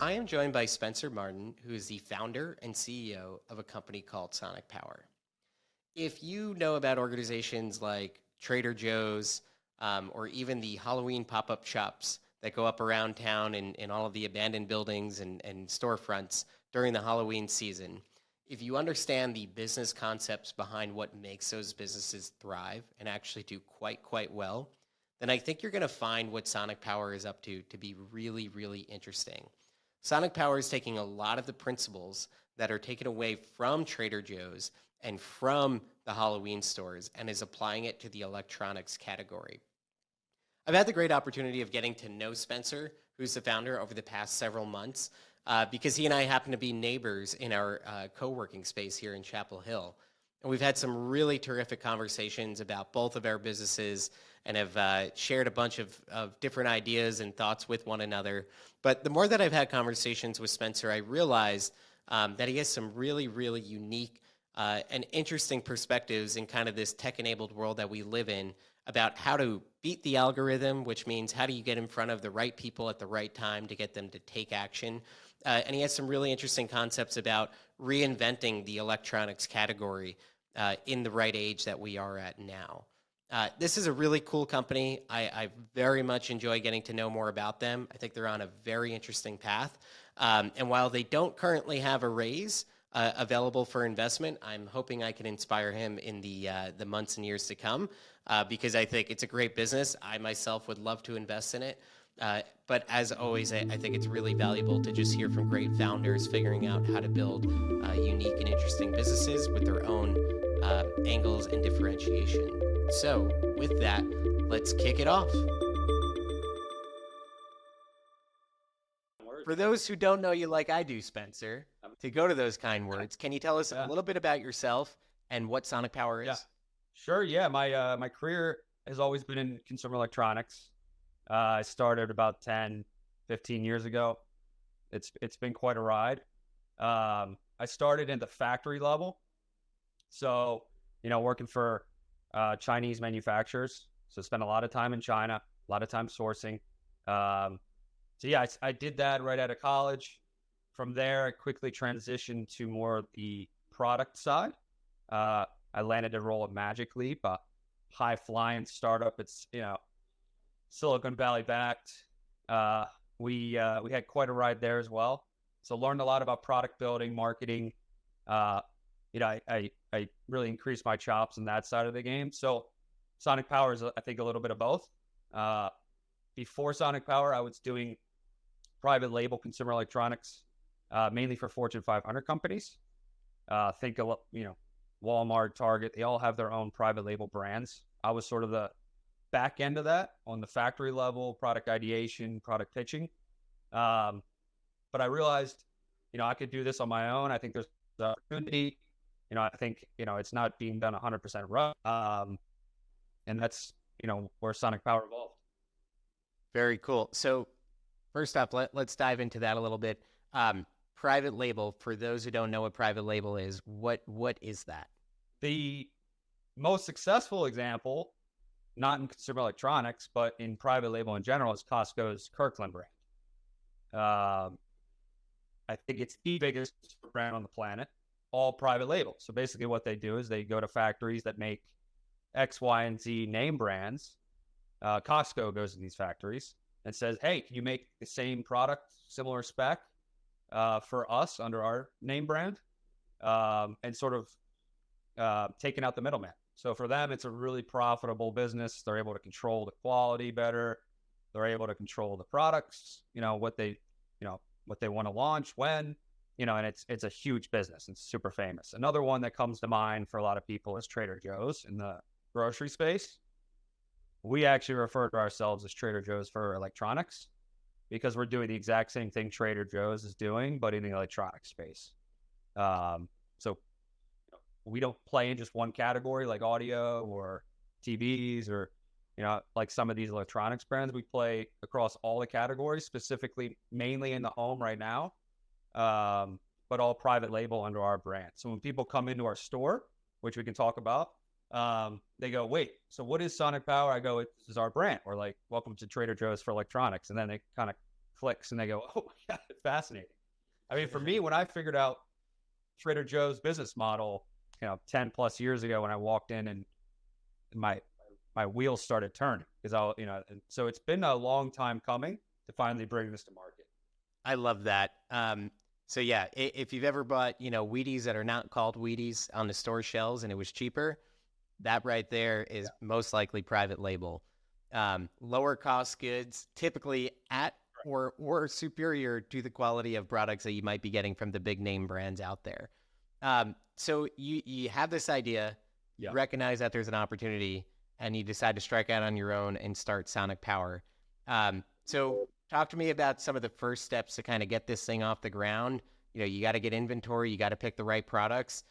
I am joined by Spencer Martin, who is the founder and CEO of a company called Sonic Power. If you know about organizations like Trader Joe's or even the Halloween pop-up shops that go up around town in all of the abandoned buildings and storefronts during the Halloween season, if you understand the business concepts behind what makes those businesses thrive and actually do quite well, then I think you're going to find what Sonic Power is up to be really, really interesting. Sonic Power is taking a lot of the principles that are taken away from Trader Joe's and from the Halloween stores and is applying it to the electronics category. I've had the great opportunity of getting to know Spencer, who's the founder, over the past several months because he and I happen to be neighbors in our co-working space here in Chapel Hill. And we've had some really terrific conversations about both of our businesses and have shared a bunch of different ideas and thoughts with one another. But the more that I've had conversations with Spencer, I realized that he has some really, really unique and interesting perspectives in kind of this tech-enabled world that we live in about how to beat the algorithm, which means how do you get in front of the right people at the right time to get them to take action. And he has some really interesting concepts about reinventing the electronics category in the right age that we are at now. This is a really cool company. I very much enjoy getting to know more about them. I think they're on a very interesting path. And while they don't currently have a raise available for investment, I'm hoping I can inspire him in the months and years to come because I think it's a great business. I myself would love to invest in it. But as always, I think it's really valuable to just hear from great founders figuring out how to build unique and interesting businesses with their own angles and differentiation. So with that, let's kick it off. For those who don't know you like I do, Spencer, to go to those kind words, can you tell us a little bit about yourself and what Sonic Power is? Yeah, sure. Yeah, my career has always been in consumer electronics. I started about 10, 15 years ago. It's been quite a ride. I started in the factory level. So, working for Chinese manufacturers. So spent a lot of time in China, a lot of time sourcing. So yeah, I did that right out of college. From there, I quickly transitioned to more of the product side. I landed a role at Magic Leap, a high-flying startup. It's, Silicon Valley backed. We had quite a ride there as well. So learned a lot about product building, marketing. I really increased my chops in that side of the game. So Sonic Power is, I think, a little bit of both. Before Sonic Power, I was doing private label consumer electronics, mainly for Fortune 500 companies. Think of, Walmart, Target, they all have their own private label brands. I was sort of the back end of that on the factory level, product ideation, product pitching. But I realized, I could do this on my own. I think there's the opportunity. I think, it's not being done 100% right. And that's, where Sonic Power evolved. Very cool. So first up, let's dive into that a little bit. Private label, for those who don't know what private label is, what is that? The most successful example, not in consumer electronics, but in private label in general, is Costco's Kirkland brand. I think it's the biggest brand on the planet, all private label. So basically what they do is they go to factories that make X, Y, and Z name brands. Costco goes to these factories and says, hey, can you make the same product, similar spec for us under our name brand? And sort of taking out the middleman. So for them, it's a really profitable business. They're able to control the quality better. They're able to control the products, what they want to launch, when, and it's a huge business. It's super famous. Another one that comes to mind for a lot of people is Trader Joe's in the grocery space. We actually refer to ourselves as Trader Joe's for electronics because we're doing the exact same thing Trader Joe's is doing, but in the electronics space. So we don't play in just one category like audio or TVs or, like some of these electronics brands. We play across all the categories, specifically mainly in the home right now, but all private label under our brand. So when people come into our store, which we can talk about, they go, wait, so what is Sonic Power? I go, this is our brand. We're like, welcome to Trader Joe's for electronics. And then they kind of clicks and they go, oh my God, fascinating. I mean, for me, when I figured out Trader Joe's business model, 10 plus years ago when I walked in and my wheels started turning because and so it's been a long time coming to finally bring this to market. I love that. So yeah, if you've ever bought, Wheaties that are not called Wheaties on the store shelves and it was cheaper, that right there is most likely private label. Lower cost goods, typically at or superior to the quality of products that you might be getting from the big name brands out there. So you have this idea, you recognize that there's an opportunity, and you decide to strike out on your own and start Sonic Power. So talk to me about some of the first steps to kind of get this thing off the ground. You got to get inventory, you got to pick the right products.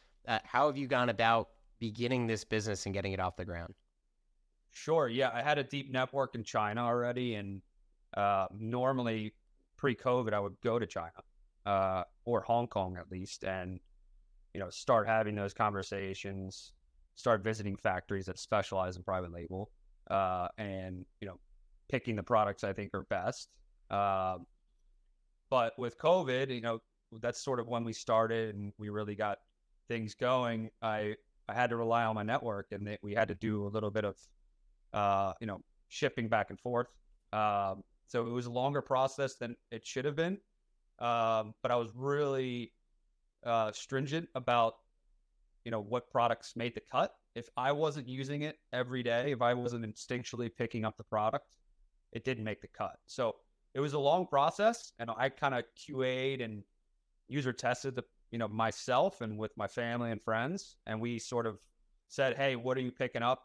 How have you gone about beginning this business and getting it off the ground? Sure. Yeah. I had a deep network in China already. And normally pre-COVID, I would go to China or Hong Kong at least and, start having those conversations, start visiting factories that specialize in private label and, picking the products I think are best. But with COVID, that's sort of when we started and we really got things going. I had to rely on my network and we had to do a little bit of shipping back and forth. So it was a longer process than it should have been. But I was really stringent about, what products made the cut. If I wasn't using it every day, if I wasn't instinctually picking up the product, it didn't make the cut. So it was a long process, and I kind of QA'd and user tested myself and with my family and friends. And we sort of said, hey, what are you picking up?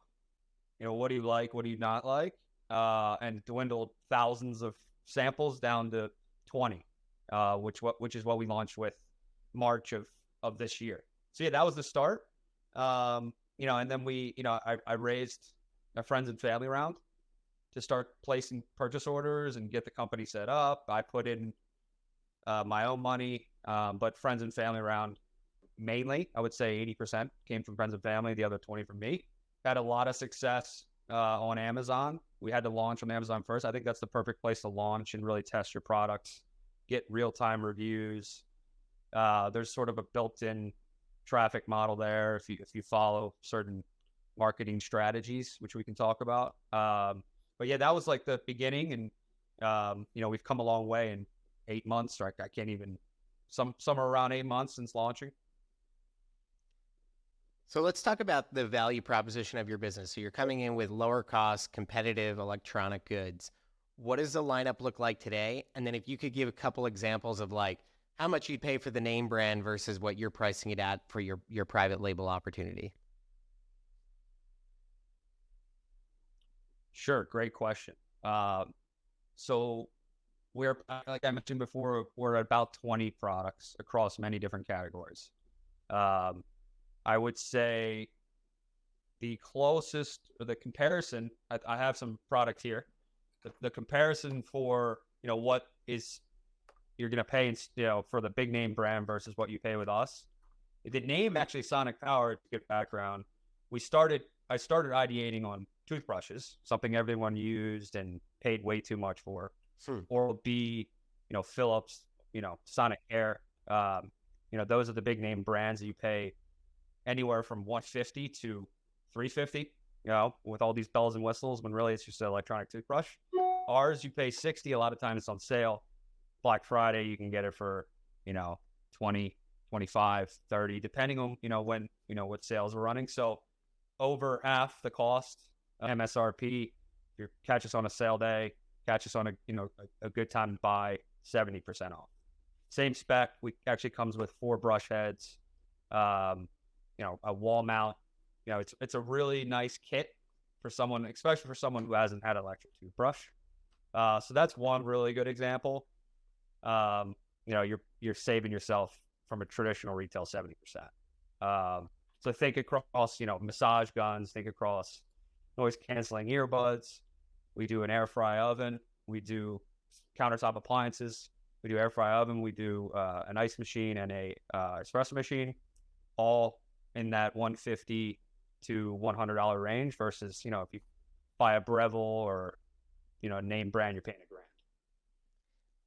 What do you like? What do you not like? And dwindled thousands of samples down to 20, which is what we launched with March of this year. So yeah, that was the start. And then I raised my friends and family around to start placing purchase orders and get the company set up. I put in my own money, but friends and family around mainly, I would say 80% came from friends and family, the other 20 from me. Had a lot of success on Amazon. We had to launch on Amazon first. I think that's the perfect place to launch and really test your products, get real-time reviews. There's sort of a built-in traffic model there if you follow certain marketing strategies, which we can talk about. But yeah, that was like the beginning, and we've come a long way in 8 months. Or I can't even some are around 8 months since launching. So let's talk about the value proposition of your business. So you're coming in with lower cost, competitive electronic goods. What does the lineup look like today? And then if you could give a couple examples of like how much you'd pay for the name brand versus what you're pricing it at for your private label opportunity. Sure. Great question. So we're, like I mentioned before, we're at about 20 products across many different categories. I would say the closest, or the comparison, I have some products here. The comparison for, what is you're going to pay, for the big name brand versus what you pay with us. The name actually Sonic Power, to get background, I started ideating on toothbrushes, something everyone used and paid way too much for. Oral-B, Philips, Sonic Air. Those are the big name brands that you pay anywhere from $150 to $350, with all these bells and whistles, when really it's just an electronic toothbrush. Ours, you pay $60. A lot of times it's on sale. Black Friday, you can get it for, 20, 25, 30, depending on, when, what sales are running. So over half the cost of MSRP. If you catch us on a sale day, catch us on a good time to buy, 70% off. Same spec. We actually comes with 4 brush heads, a wall mount. It's a really nice kit for someone, especially for someone who hasn't had an electric toothbrush. So that's one really good example. You're saving yourself from a traditional retail 70%. So think across, massage guns, think across noise canceling earbuds. We do an air fry oven. We do countertop appliances. We do air fry oven. We do an ice machine and a espresso machine, all in that $150 to $100 range versus, if you buy a Breville or, name brand, you're paying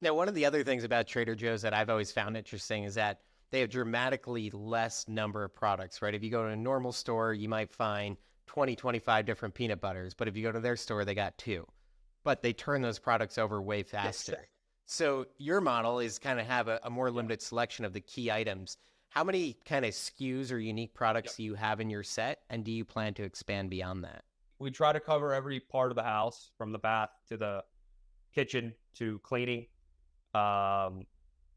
$1,000. Now, one of the other things about Trader Joe's that I've always found interesting is that they have dramatically less number of products, right? If you go to a normal store, you might find 20, 25 different peanut butters, but if you go to their store, they got two. But they turn those products over way faster. So your model is kind of have a more Yeah. limited selection of the key items. How many kind of SKUs or unique products Yep. do you have in your set, and do you plan to expand beyond that? We try to cover every part of the house, from the bath to the kitchen to cleaning, um,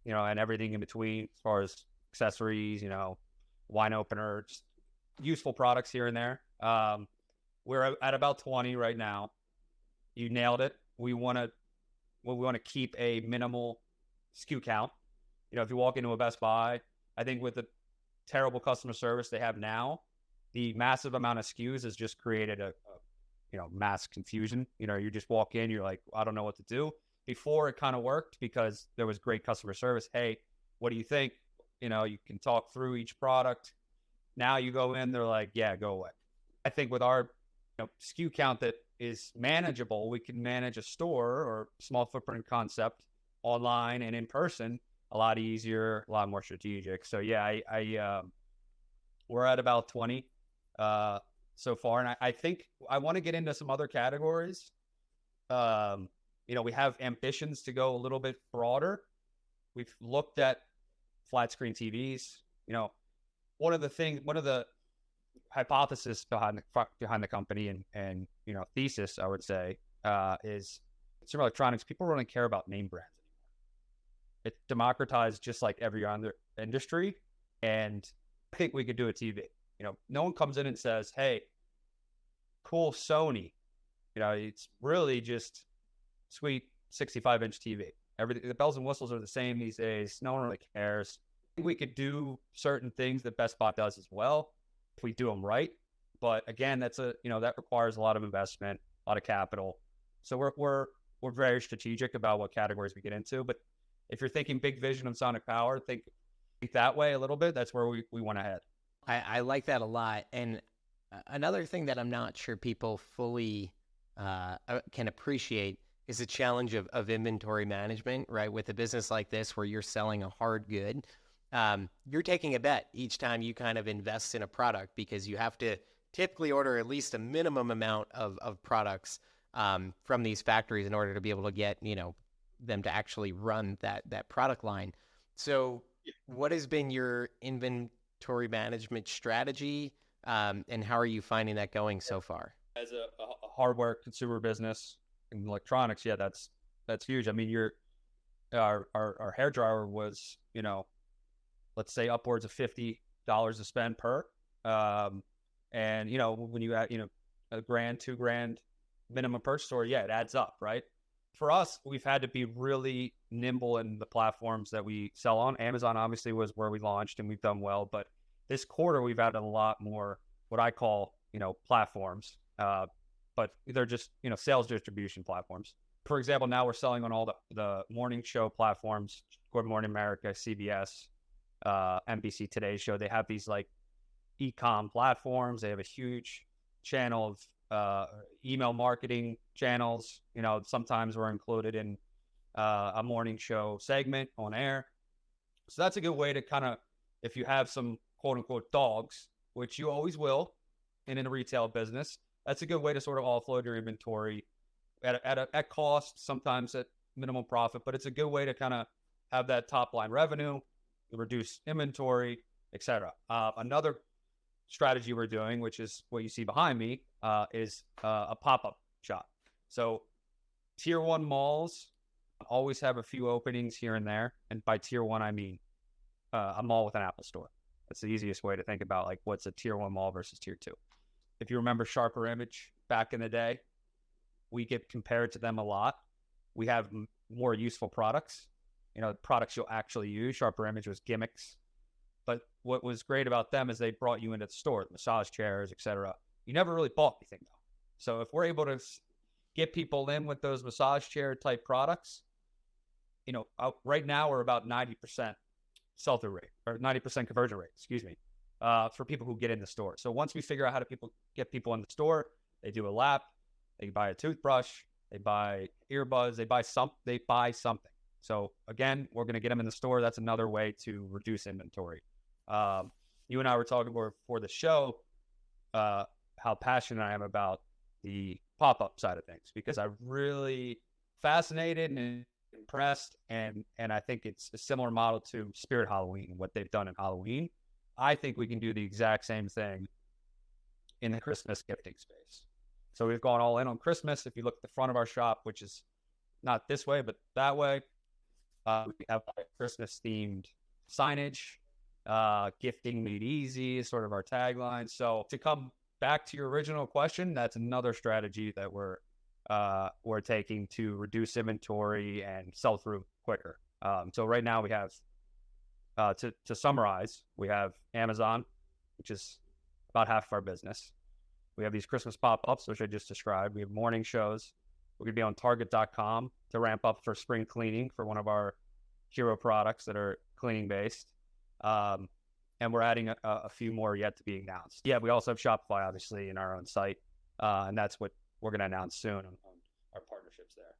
and everything in between as far as accessories, wine opener, just useful products here and there. We're at about 20 right now. You nailed it. We want to keep a minimal SKU count. If you walk into a Best Buy, I think with the terrible customer service they have now, the massive amount of SKUs has just created a mass confusion. You just walk in, you're like, I don't know what to do. Before it kind of worked because there was great customer service. Hey, what do you think? You can talk through each product. Now you go in, they're like, yeah, go away. I think with our SKU count that is manageable, we can manage a store or small footprint concept online and in person a lot easier, a lot more strategic. So yeah, we're at about 20 so far, and I think I want to get into some other categories. We have ambitions to go a little bit broader. We've looked at flat screen TVs. One of the hypothesis behind the company and thesis, I would say, is consumer electronics. People don't really care about name brands anymore. It's democratized just like every other industry, and I think we could do a TV. No one comes in and says, "Hey, cool Sony." It's really just sweet 65-inch TV. Everything, the bells and whistles are the same these days. No one really cares. We could do certain things that Best Buy does as well if we do them right. But again, that requires a lot of investment, a lot of capital. So we're very strategic about what categories we get into. But if you're thinking big vision of Sonic Power, think that way a little bit. That's where we want to head. I like that a lot. And another thing that I'm not sure people fully can appreciate is the challenge of inventory management, right? With a business like this where you're selling a hard good, you're taking a bet each time you kind of invest in a product because you have to typically order at least a minimum amount of products from these factories in order to be able to get, them to actually run that product line. So what has been your inventory management strategy, and how are you finding that going so far? As a hardware consumer business in electronics, yeah, that's huge. I mean, our hair dryer was, let's say upwards of $50 to spend per. And when you add, $1,000, $2,000 minimum purchase order, yeah, it adds up, right? For us, we've had to be really nimble in the platforms that we sell on. Amazon obviously was where we launched and we've done well, but this quarter we've added a lot more what I call, platforms. But they're just, sales distribution platforms. For example, now we're selling on all the morning show platforms, Good Morning America, CBS, NBC Today Show. They have these like e-com platforms. They have a huge channel of email marketing channels. Sometimes we're included in a morning show segment on air. So that's a good way to kind of, if you have some quote unquote dogs, which you always will in a retail business, that's a good way to sort of offload your inventory at cost, sometimes at minimum profit, but it's a good way to kind of have that top line revenue, reduce inventory, etc. Another strategy we're doing, which is what you see behind me, is a pop-up shop. So tier one malls always have a few openings here and there. And by tier one, I mean a mall with an Apple store. That's the easiest way to think about like what's a tier one mall versus tier two. If you remember Sharper Image back in the day, we get compared to them a lot. We have more useful products, products you'll actually use. Sharper Image was gimmicks. But what was great about them is they brought you into the store, massage chairs, etc. You never really bought anything though. So if we're able to get people in with those massage chair type products, right now we're about 90% sell-through rate or 90% conversion rate, for people who get in the store. So once we figure out how to get people in the store, they do a lap, they buy a toothbrush, they buy earbuds, they buy something. So again, we're going to get them in the store. That's another way to reduce inventory. You and I were talking before the show how passionate I am about the pop-up side of things, because I'm really fascinated and impressed, and I think it's a similar model to Spirit Halloween, what they've done in Halloween. I think we can do the exact same thing in the Christmas gifting space. So we've gone all in on Christmas. If you look at the front of our shop, which is not this way, but that way, we have Christmas themed signage, gifting made easy is sort of our tagline. So to come back to your original question, that's another strategy that we're taking to reduce inventory and sell through quicker. So right now we have, to summarize, we have Amazon, which is about half of our business. We have these Christmas pop-ups, which I just described. We have morning shows. We're going to be on Target.com to ramp up for spring cleaning for one of our hero products that are cleaning based. And we're adding a few more yet to be announced. Yeah, we also have Shopify, obviously, in our own site. And that's what we're going to announce soon on our partnerships there.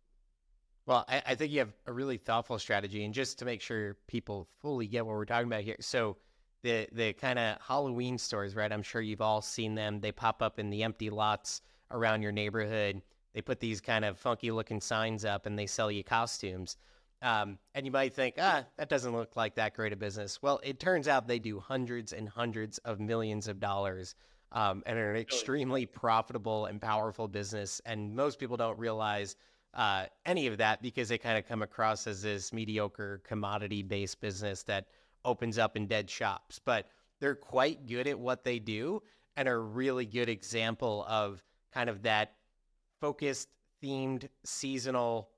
Well, I think you have a really thoughtful strategy. And just to make sure people fully get what we're talking about here. So the kind of Halloween stores, right? I'm sure you've all seen them. They pop up in the empty lots around your neighborhood. They put these kind of funky looking signs up and they sell you costumes. And you might think, that doesn't look like that great a business. Well, it turns out they do hundreds and hundreds of millions of dollars and are an extremely profitable and powerful business. And most people don't realize any of that because they kind of come across as this mediocre commodity-based business that opens up in dead shops. But they're quite good at what they do and are a really good example of kind of that focused, themed, seasonal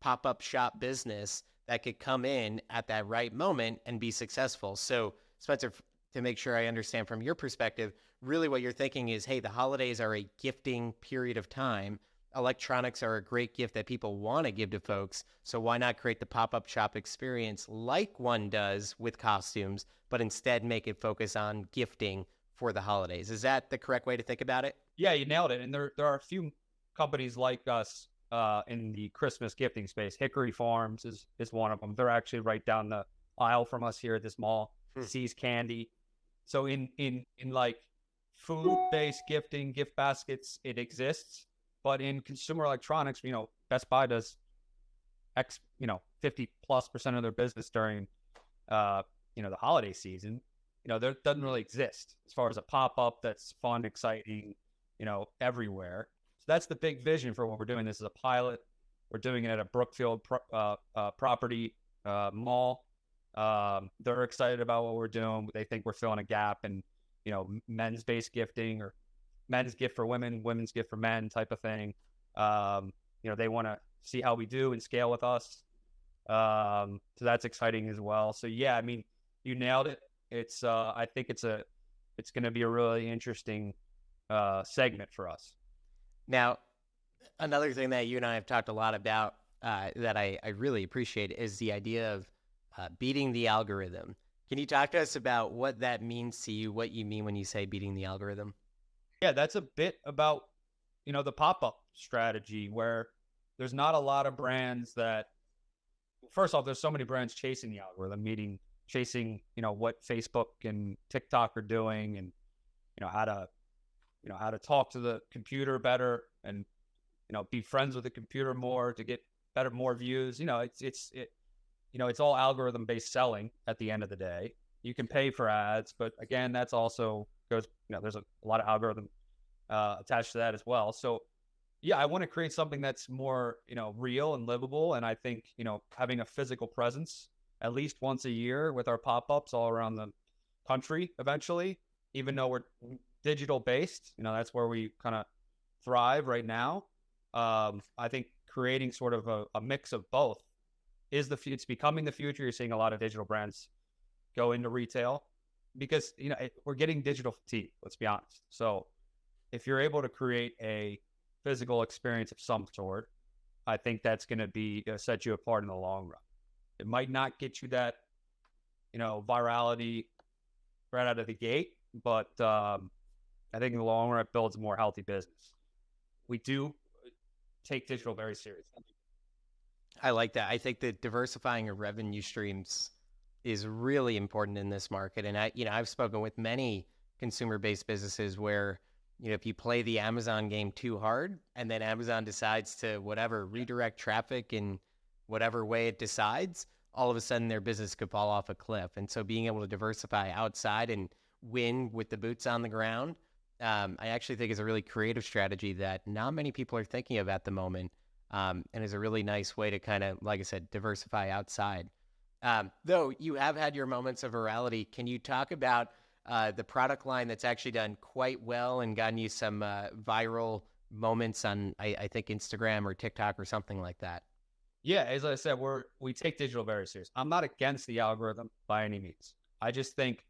pop-up shop business that could come in at that right moment and be successful. So, Spencer, to make sure I understand from your perspective, really what you're thinking is, hey, the holidays are a gifting period of time. Electronics are a great gift that people want to give to folks. So why not create the pop-up shop experience like one does with costumes, but instead make it focus on gifting for the holidays? Is that the correct way to think about it? Yeah, you nailed it. And there are a few companies like us in the Christmas gifting space. Hickory Farms is one of them. They're actually right down the aisle from us here at this mall. Sees Candy. So in like food-based gifting, gift baskets, it exists. But in consumer electronics, Best Buy does 50+% of their business during, the holiday season. There doesn't really exist as far as a pop-up that's fun, exciting, everywhere. So that's the big vision for what we're doing. This is a pilot. We're doing it at a Brookfield property mall. They're excited about what we're doing. They think we're filling a gap in, men's-based gifting or men's gift for women, women's gift for men type of thing. They want to see how we do and scale with us. So that's exciting as well. So yeah, I mean, you nailed it. It's I think it's going to be a really interesting segment for us. Now, another thing that you and I have talked a lot about that I really appreciate is the idea of beating the algorithm. Can you talk to us about what that means to you, what you mean when you say beating the algorithm? Yeah, that's a bit about, the pop-up strategy where there's not a lot of brands that, first off, there's so many brands chasing the algorithm, chasing, what Facebook and TikTok are doing and, how to talk to the computer better and, be friends with the computer more to get more views. It's all algorithm-based selling at the end of the day. You can pay for ads, but again, that's also goes, there's a lot of algorithm attached to that as well. So yeah, I want to create something that's more, real and livable. And I think, having a physical presence at least once a year with our pop-ups all around the country eventually, even though we're digital based, that's where we kind of thrive right now. I think creating sort of a mix of both it's becoming the future. You're seeing a lot of digital brands go into retail because, we're getting digital fatigue, let's be honest. So if you're able to create a physical experience of some sort, I think that's going to be set you apart in the long run. It might not get you that, virality right out of the gate, but I think in the long run, it builds a more healthy business. We do take digital very seriously. I like that. I think that diversifying your revenue streams is really important in this market. And I've spoken with many consumer-based businesses where, if you play the Amazon game too hard and then Amazon decides to whatever redirect traffic in whatever way it decides, all of a sudden their business could fall off a cliff. And so being able to diversify outside and win with the boots on the ground, I actually think is a really creative strategy that not many people are thinking of at the moment, and is a really nice way to kind of, like I said, diversify outside. Though you have had your moments of virality, can you talk about the product line that's actually done quite well and gotten you some viral moments on, I think, Instagram or TikTok or something like that? Yeah, as I said, we take digital very serious. I'm not against the algorithm by any means. I just think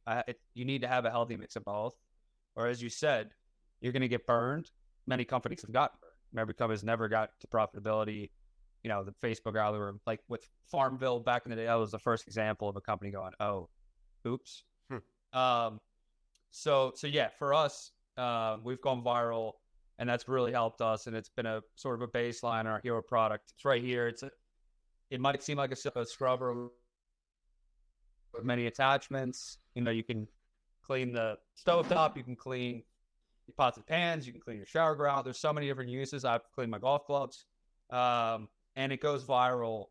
you need to have a healthy mix of both. Or as you said, you're going to get burned. Many companies have gotten burned. Many companies never got to profitability. The Facebook algorithm, like with Farmville back in the day, that was the first example of a company going, "Oh, oops." So yeah, for us, we've gone viral, and that's really helped us. And it's been a sort of a baseline, our hero product. It's right here. It might seem like a scrubber with many attachments. You can clean the stovetop, you can clean your pots and pans, you can clean your shower ground. There's so many different uses. I've cleaned my golf clubs, and it goes viral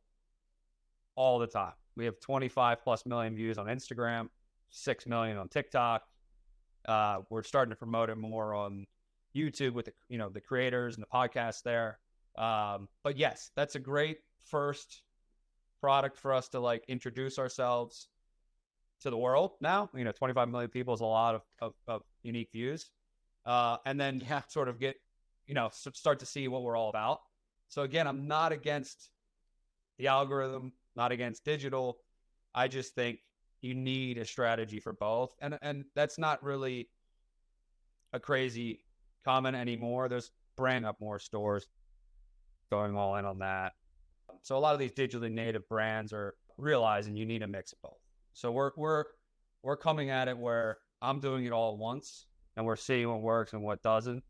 all the time. We have 25 plus million views on Instagram, 6 million on TikTok. We're starting to promote it more on YouTube with the creators and the podcasts there. But yes, that's a great first product for us to like introduce ourselves to the world now. 25 million people is a lot of unique views. And then sort of get, start to see what we're all about. So again, I'm not against the algorithm, not against digital. I just think you need a strategy for both. And that's not really a crazy comment anymore. There's brand up more stores going all in on that. So a lot of these digitally native brands are realizing you need a mix of both. So we're coming at it where I'm doing it all at once, and we're seeing what works and what doesn't,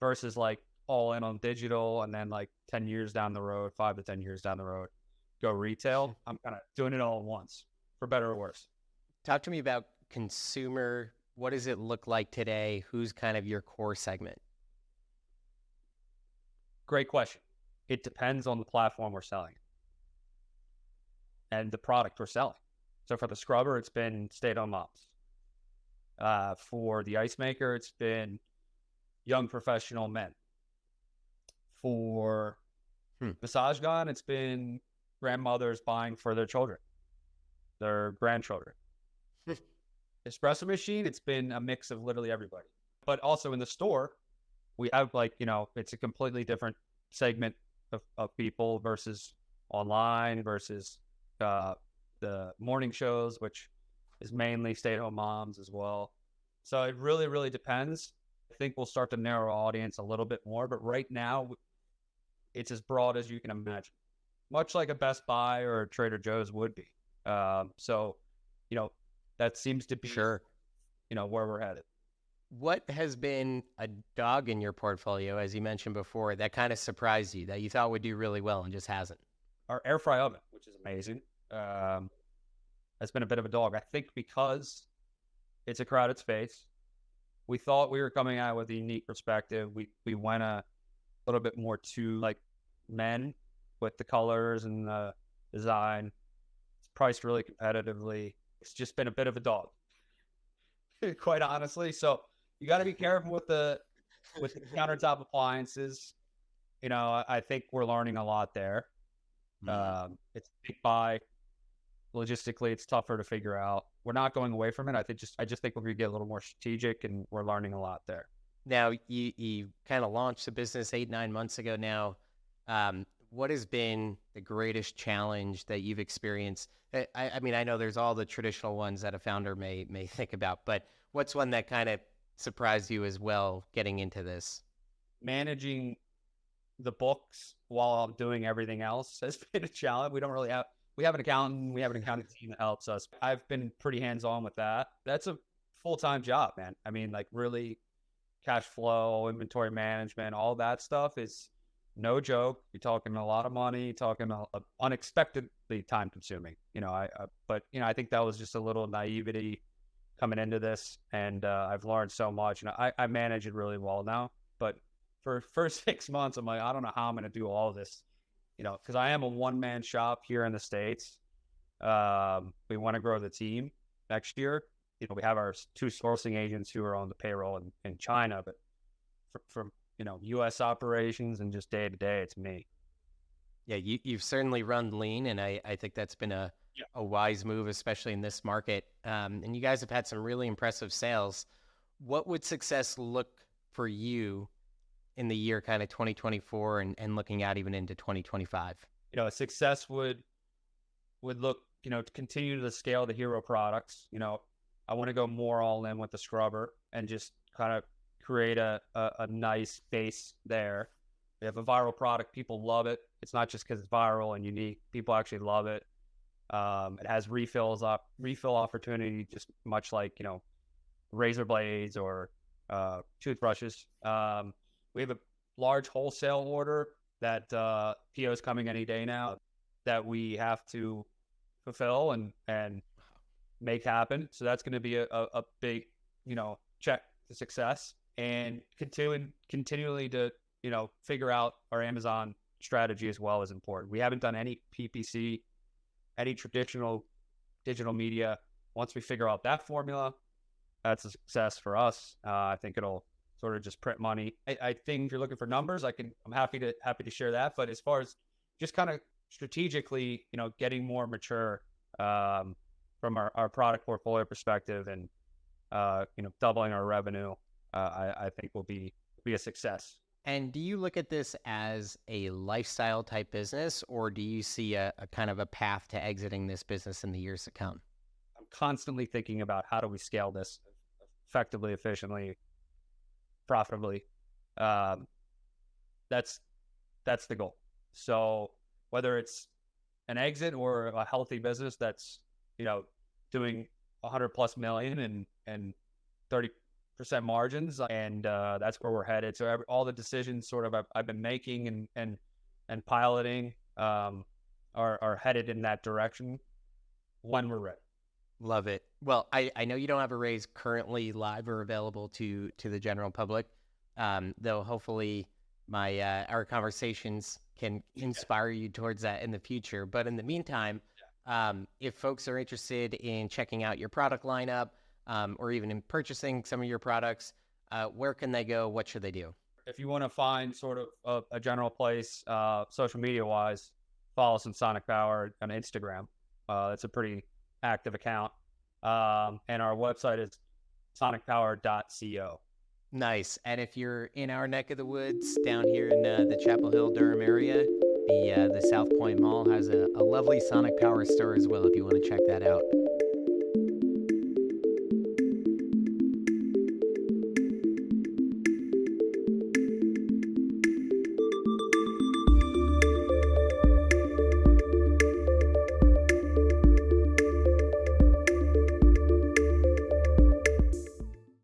versus like all in on digital and then like 10 years down the road, 5 to 10 years down the road, go retail. I'm kind of doing it all at once, for better or worse. Talk to me about consumer. What does it look like today? Who's kind of your core segment? Great question. It depends on the platform we're selling and the product we're selling. So for the scrubber, it's been stay-at-home moms. For the ice maker, it's been young professional men. For massage gun, it's been grandmothers buying for their children, their grandchildren. Espresso machine, it's been a mix of literally everybody. But also in the store, we have it's a completely different segment of people versus online versus the morning shows, which is mainly stay-at-home moms as well. So it really, really depends. I think we'll start to narrow our audience a little bit more, but right now it's as broad as you can imagine, much like a Best Buy or a Trader Joe's would be. So that seems to be Sure. Where we're headed. What has been a dog in your portfolio, as you mentioned before, that kind of surprised you, that you thought would do really well and just hasn't? Our air fry oven, which is amazing, has been a bit of a dog. I think because it's a crowded space. We thought we were coming out with a unique perspective. We went a little bit more to like men with the colors and the design. It's priced really competitively. It's just been a bit of a dog, quite honestly. So you got to be careful with the countertop appliances. I think we're learning a lot there. It's a big buy. Logistically, it's tougher to figure out. We're not going away from it. I just think we're going to get a little more strategic, and we're learning a lot there. Now, you kind of launched the business 8-9 months ago now. What has been the greatest challenge that you've experienced? I mean, I know there's all the traditional ones that a founder may think about, but what's one that kind of surprised you as well getting into this? Managing the books while I'm doing everything else has been a challenge. We have an accountant. We have an accounting team that helps us. I've been pretty hands-on with that. That's a full-time job, man. I mean, like really cash flow, inventory management, all that stuff is no joke. You're talking a lot of money, talking unexpectedly time consuming. But I think that was just a little naivety coming into this, and I've learned so much. I manage it really well now, but for first 6 months, I'm like, I don't know how I'm going to do all of this, because I am a one-man shop here in the States. We want to grow the team next year. We have our two sourcing agents who are on the payroll in China, but from U.S. operations and just day to day, it's me. Yeah, you've certainly run lean, and I think that's been a wise move, especially in this market. And you guys have had some really impressive sales. What would success look for you in the year kind of 2024 and looking out even into 2025? Success would look, to continue to scale the hero products. I want to go more all in with the scrubber and just kind of create a nice base there. We have a viral product. People love it. It's not just because it's viral and unique. People actually love it. It has refill opportunity, just much like, razor blades or toothbrushes. We have a large wholesale order that PO is coming any day now that we have to fulfill and make happen. So that's going to be a big, check to success, and continually to, figure out our Amazon strategy as well is important. We haven't done any PPC, any traditional digital media. Once we figure out that formula, that's a success for us. I think it'll sort of just print money. I think if you're looking for numbers, I'm happy to share that. But as far as just kind of strategically, getting more mature from our product portfolio perspective and, doubling our revenue, I think will be a success. And do you look at this as a lifestyle type business, or do you see a kind of a path to exiting this business in the years to come? I'm constantly thinking about how do we scale this effectively, efficiently, profitably. That's the goal. So whether it's an exit or a healthy business that's, doing 100+ million and 30% margins, and that's where we're headed. So all the decisions sort of I've been making and piloting are headed in that direction when we're ready. Love it. Well, I know you don't have a raise currently live or available to the general public, though hopefully our conversations can inspire you towards that in the future. But in the meantime, if folks are interested in checking out your product lineup, or even in purchasing some of your products, where can they go? What should they do? If you want to find sort of a general place, social media wise, follow us on Sonic Power on Instagram. It's a pretty active account. And our website is sonicpower.co. Nice. And if you're in our neck of the woods down here in the Chapel Hill, Durham area, the South Point Mall has a lovely Sonic Power store as well if you want to check that out.